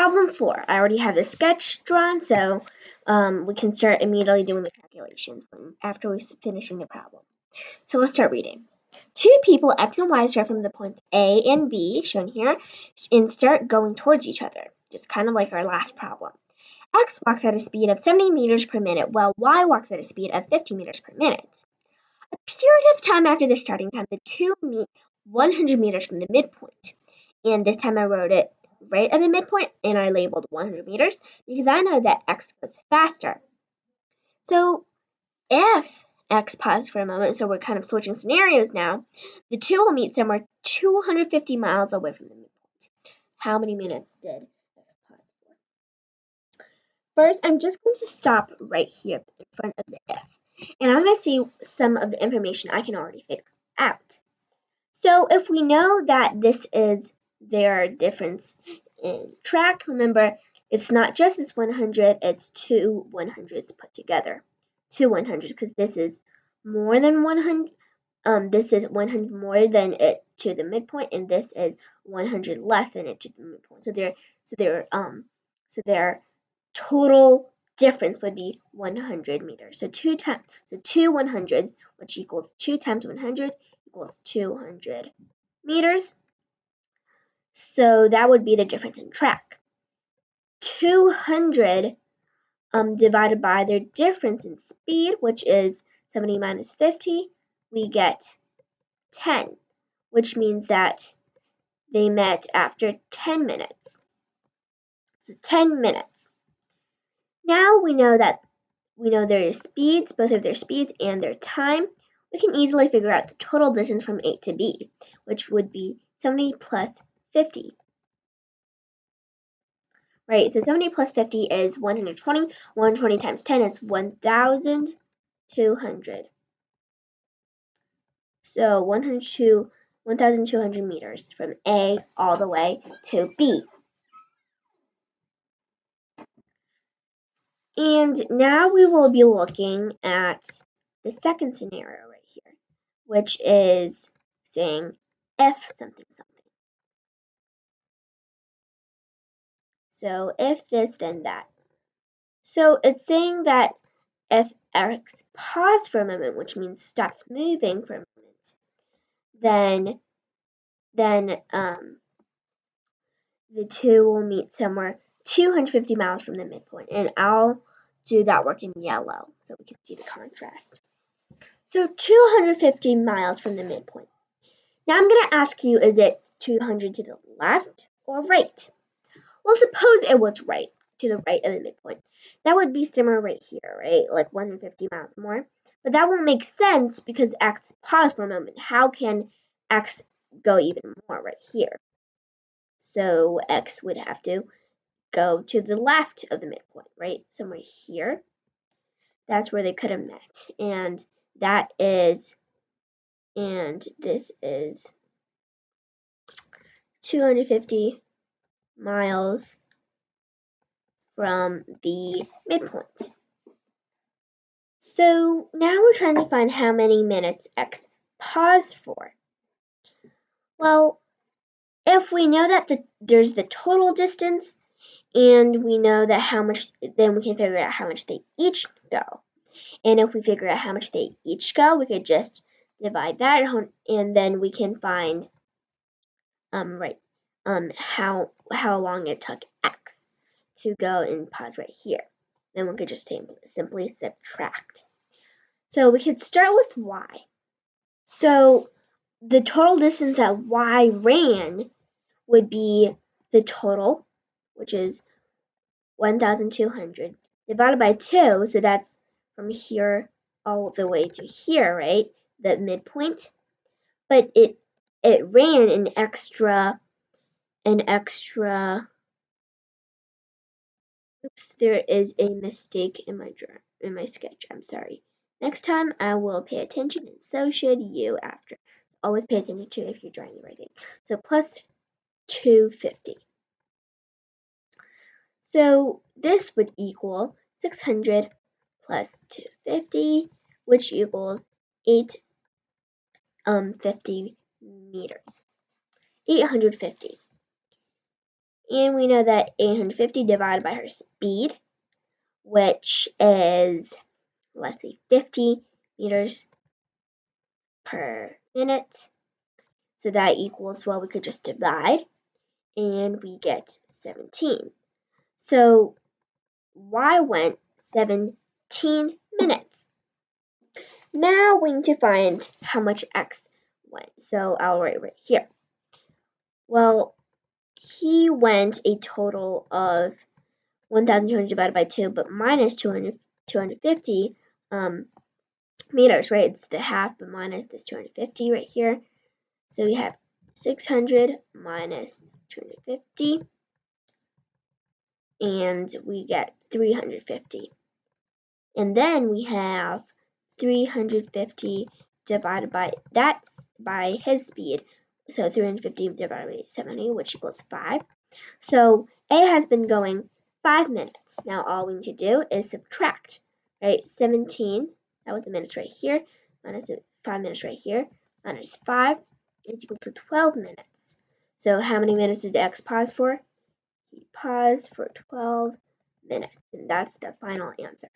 problem 4. I already have the sketch drawn, so we can start immediately doing the calculations after we finishing the problem. So let's start reading. 2 people, X and Y, start from the points A and B, shown here, and start going towards each other, just kind of like our last problem. X walks at a speed of 70 meters per minute, while Y walks at a speed of 50 meters per minute. A period of time after the starting time, the two meet 100 meters from the midpoint. And this time I wrote it right at the midpoint, and I labeled 100 meters because I know that X goes faster. So if X pauses for a moment, so we're kind of switching scenarios now, the two will meet somewhere 250 miles away from the midpoint. How many minutes did X pause for? First, I'm just going to stop right here in front of the if, and I'm going to see some of the information I can already figure out. So if we know that this is their difference in track, remember, it's not just this 100, it's two 100s put together. Two 100s, because this is more than 100. This is 100 more than it to the midpoint, and this is 100 less than it to the midpoint. So their total difference would be 100 meters. So two 100s, which equals 2 times 100 equals 200 meters. So that would be the difference in track. 200 divided by their difference in speed, which is 70 minus 50, we get 10, which means that they met after 10 minutes. So 10 minutes. Now we know their speeds, both of their speeds and their time. We can easily figure out the total distance from A to B, which would be 70 plus 50. Right, so 70 plus 50 is 120. 120 times 10 is 1,200. So 1,200 meters from A all the way to B. And now we will be looking at the second scenario right here, which is saying if something something. So if this, then that. So it's saying that if X paused for a moment, which means stopped moving for a moment, then the two will meet somewhere 250 miles from the midpoint. And I'll do that work in yellow so we can see the contrast. So 250 miles from the midpoint. Now I'm going to ask you, is it 200 to the left or right? Well, suppose it was right, to the right of the midpoint. That would be somewhere right here, right? Like 150 miles more. But that won't make sense because X paused for a moment. How can X go even more right here? So X would have to go to the left of the midpoint, right? Somewhere here. That's where they could have met. And this is 250 miles from the midpoint. So now we're trying to find how many minutes X paused for. Well, if we know that there's the total distance, and we know that how much, then we can figure out how much they each go. And if we figure out how much they each go, we could just divide that, and then we can find how long it took X to go and pause right here. Then we could just simply subtract. So we could start with Y. So the total distance that Y ran would be the total, which is 1,200, divided by 2, so that's from here all the way to here, right? The midpoint. But it ran an extra, oops, there is a mistake in my sketch, I'm sorry. Next time I will pay attention, and so should you after. Always pay attention to if you're drawing the right thing. So plus 250. So this would equal 600 plus 250, which equals 850 meters. 850. And we know that 850 divided by her speed, which is, let's see, 50 meters per minute. So that equals, well, we could just divide, and we get 17. So y went 17 minutes. Now we need to find how much x went. So I'll write right here. Well, he went a total of 1,200 divided by 2, but minus 250 meters, right? It's the half, but minus this 250 right here. So we have 600 minus 250, and we get 350. And then we have 350 divided by, that's by his speed. So 350 divided by 70, which equals 5. So A has been going 5 minutes. Now all we need to do is subtract, right? 17, that was the minutes right here, minus 5 minutes right here, minus 5 is equal to 12 minutes. So how many minutes did X pause for? He paused for 12 minutes, and that's the final answer.